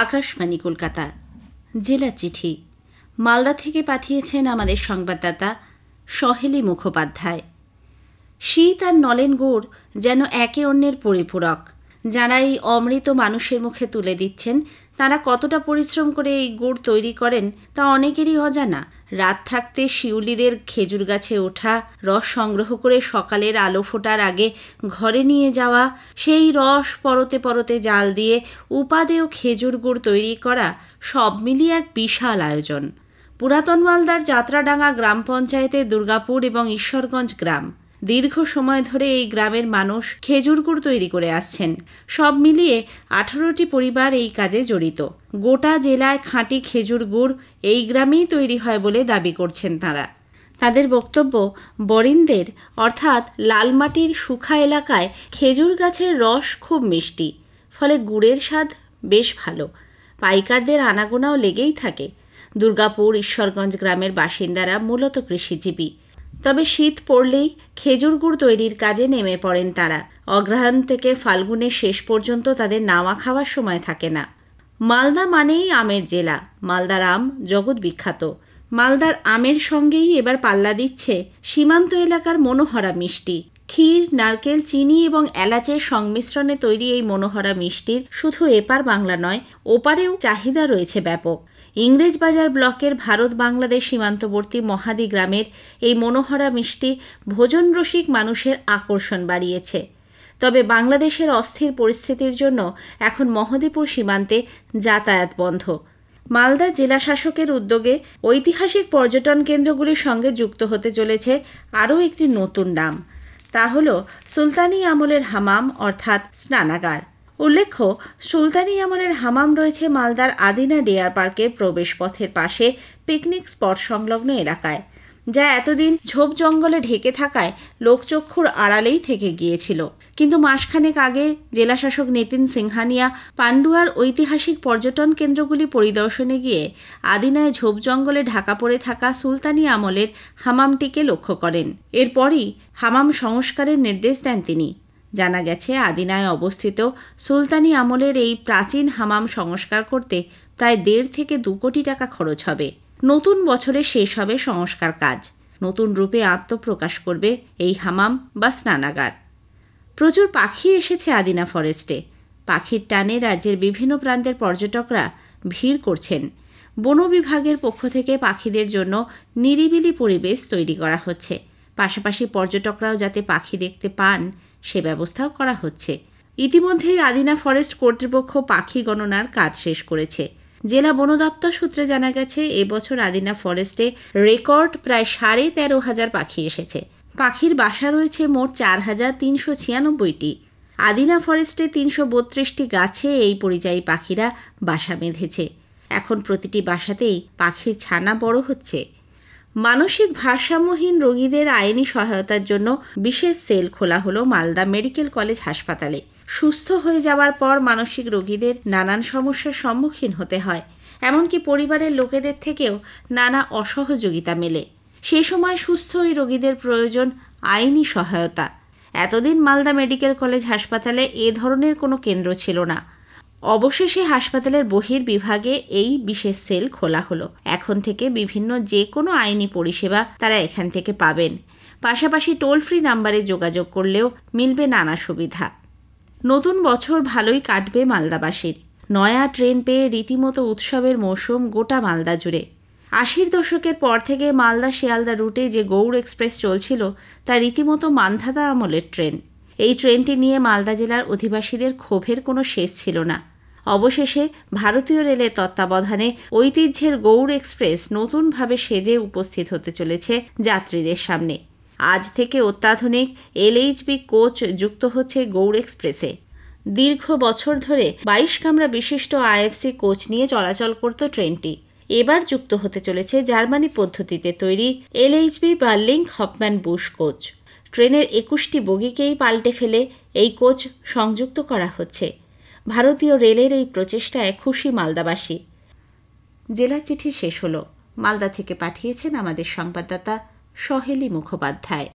আকাশবাণী কলকাতা জেলা চিঠি মালদা থেকে পাঠিয়েছেন আমাদের সংবাদদাতা সহেলী মুখোপাধ্যায়। শীত আর নলেন গুড় যেন একে অন্যের পরিপূরক। যারা এই অমৃত মানুষের মুখে তুলে দিচ্ছেন তারা কতটা পরিশ্রম করে এই গুড় তৈরি করেন তা অনেকেরই অজানা। রাত থাকতে শিউলিদের খেজুর গাছে ওঠা, রস সংগ্রহ করে সকালের আলো ফোটার আগে ঘরে নিয়ে যাওয়া, সেই রস পরতে পরতে জাল দিয়ে উপাদেয় খেজুর গুড় তৈরি করা, সব মিলিয়ে এক বিশাল আয়োজন। পুরাতন মালদার যাত্রাডাঙ্গা গ্রাম পঞ্চায়েতের দুর্গাপুর এবং ঈশ্বরগঞ্জ গ্রাম, দীর্ঘ সময় ধরে এই গ্রামের মানুষ খেজুর গুড় তৈরি করে আসছেন। সব মিলিয়ে 18টি পরিবার এই কাজে জড়িত। গোটা জেলায় খাঁটি খেজুর গুড় এই গ্রামেই তৈরি হয় বলে দাবি করছেন তাঁরা। তাদের বক্তব্য, বরিন্দের অর্থাৎ লালমাটির শুখা এলাকায় খেজুর গাছের রস খুব মিষ্টি, ফলে গুড়ের স্বাদ বেশ ভালো। পাইকারদের আনাগোনাও লেগেই থাকে। দুর্গাপুর ঈশ্বরগঞ্জ গ্রামের বাসিন্দারা মূলত কৃষিজীবী। তবে শীত পড়লেই খেজুর গুড় তৈরির কাজে নেমে পড়েন তারা। অগ্রহায়ণ থেকে ফাল্গুনের শেষ পর্যন্ত তাদের নাওয়া খাওয়ার সময় থাকে না। মালদা মানেই আমের জেলা। মালদার আম জগৎ বিখ্যাত। মালদার আমের সঙ্গেই এবার পাল্লা দিচ্ছে সীমান্ত এলাকার মনোহরা মিষ্টি। ক্ষীর, নারকেল, চিনি এবং এলাচের সংমিশ্রণে তৈরি এই মনোহরা মিষ্টির শুধু এপার বাংলা নয়, ওপারেও চাহিদা রয়েছে ব্যাপক। ইংরেজবাজার ব্লকের ভারত বাংলাদেশ সীমান্তবর্তী মহাদি গ্রামের এই মনোহরা মিষ্টি ভোজনরসিক মানুষের আকর্ষণ বাড়িয়েছে। তবে বাংলাদেশের অস্থির পরিস্থিতির জন্য এখন মহদীপুর সীমান্তে যাতায়াত বন্ধ। মালদা জেলা শাসকের উদ্যোগে ঐতিহাসিক পর্যটন কেন্দ্রগুলির সঙ্গে যুক্ত হতে চলেছে আরও একটি নতুন নাম। তা হল সুলতানি আমলের হামাম অর্থাৎ স্নানাগার। উল্লেখ্য, সুলতানি আমলের হামাম রয়েছে মালদার আদিনা ডিয়ার পার্কের প্রবেশপথের পাশে পিকনিক স্পট সংলগ্ন এলাকায়, যা এতদিন ঝোপ জঙ্গলে ঢেকে থাকায় লোকচক্ষুর আড়ালেই থেকে গিয়েছিল। কিন্তু মাসখানেক আগে জেলাশাসক নিতিন সিংহানিয়া পান্ডুয়ার ঐতিহাসিক পর্যটন কেন্দ্রগুলি পরিদর্শনে গিয়ে আদিনায় ঝোপ জঙ্গলে ঢাকা পড়ে থাকা সুলতানি আমলের হামামটিকে লক্ষ্য করেন। এরপরই হামাম সংস্কারের নির্দেশ দেন তিনি। জানা গেছে, আদিনায় অবস্থিত সুলতানি আমলের এই প্রাচীন হামাম সংস্কার করতে প্রায় 1.5 থেকে 2 কোটি টাকা খরচ হবে। নতুন বছরে শেষ হবে সংস্কার কাজ। নতুন রূপে আত্মপ্রকাশ করবে এই হামাম বা স্নানাগার। প্রচুর পাখি এসেছে আদিনা ফরেস্টে। পাখির টানে রাজ্যের বিভিন্ন প্রান্তের পর্যটকরা ভিড় করছেন। বন বিভাগের পক্ষ থেকে পাখিদের জন্য নিরিবিলি পরিবেশ তৈরি করা হচ্ছে। পাশাপাশি পর্যটকরাও যাতে পাখি দেখতে পান সে ব্যবস্থাও করা হচ্ছে। ইতিমধ্যেই আদিনা ফরেস্ট কর্তৃপক্ষ পাখি গণনার কাজ শেষ করেছে। জেলা বন দপ্তর সূত্রে জানা গেছে, এবছর আদিনা ফরেস্টে রেকর্ড প্রায় 13,500 পাখি এসেছে। পাখির বাসা রয়েছে মোট 4,396টি। আদিনা ফরেস্টে 332টি গাছে এই পরিযায়ী পাখিরা বাসা বেঁধেছে। এখন প্রতিটি বাসাতেই পাখির ছানা বড় হচ্ছে। মানসিক ভারসাম্যহীন রোগীদের আইনি সহায়তার জন্য বিশেষ সেল খোলা হলো মালদা মেডিকেল কলেজ হাসপাতালে। সুস্থ হয়ে যাওয়ার পর মানসিক রোগীদের নানান সমস্যার সম্মুখীন হতে হয়। এমনকি পরিবারের লোকেদের থেকেও নানা অসহযোগিতা মেলে। সে সময় সুস্থ ওই রোগীদের প্রয়োজন আইনি সহায়তা। এতদিন মালদা মেডিকেল কলেজ হাসপাতালে এ ধরনের কোনো কেন্দ্র ছিল না। অবশেষে হাসপাতালের বহির্বিভাগে এই বিশেষ সেল খোলা হলো। এখন থেকে বিভিন্ন যে কোনো আইনি পরিষেবা তারা এখান থেকে পাবেন। পাশাপাশি টোল ফ্রি নাম্বারে যোগাযোগ করলেও মিলবে নানা সুবিধা। নতুন বছর ভালোই কাটবে মালদাবাসীর। নয়া ট্রেন পেয়ে রীতিমতো উৎসবের মৌসুম গোটা মালদা জুড়ে। 80-র দশকের পর থেকে মালদা শিয়ালদা রুটে যে গৌড় এক্সপ্রেস চলছিল তা রীতিমতো মান্ধাতা আমলের ট্রেন। এই ট্রেনটি নিয়ে মালদা জেলার অধিবাসীদের ক্ষোভের কোনো শেষ ছিল না। অবশেষে ভারতীয় রেলের তত্ত্বাবধানে ঐতিহ্যের গৌড় এক্সপ্রেস নতুনভাবে সেজে উপস্থিত হতে চলেছে যাত্রীদের সামনে। আজ থেকে অত্যাধুনিক LHB কোচ যুক্ত হচ্ছে গৌড় এক্সপ্রেসে। দীর্ঘ বছর ধরে 22 কামরা বিশিষ্ট IFC কোচ নিয়ে চলাচল করত ট্রেনটি। এবার যুক্ত হতে চলেছে জার্মানি পদ্ধতিতে তৈরি LHB বা লিঙ্ক হফম্যান বুশ কোচ। ট্রেনের 21টি বগিকেই পাল্টে ফেলে এই কোচ সংযুক্ত করা হচ্ছে। ভারতীয় রেলের এই প্রচেষ্টায় খুশি মালদাবাসী। জেলা চিঠি শেষ হলো। মালদা থেকে পাঠিয়েছেন আমাদের সংবাদদাতা সহেলী মুখোপাধ্যায়।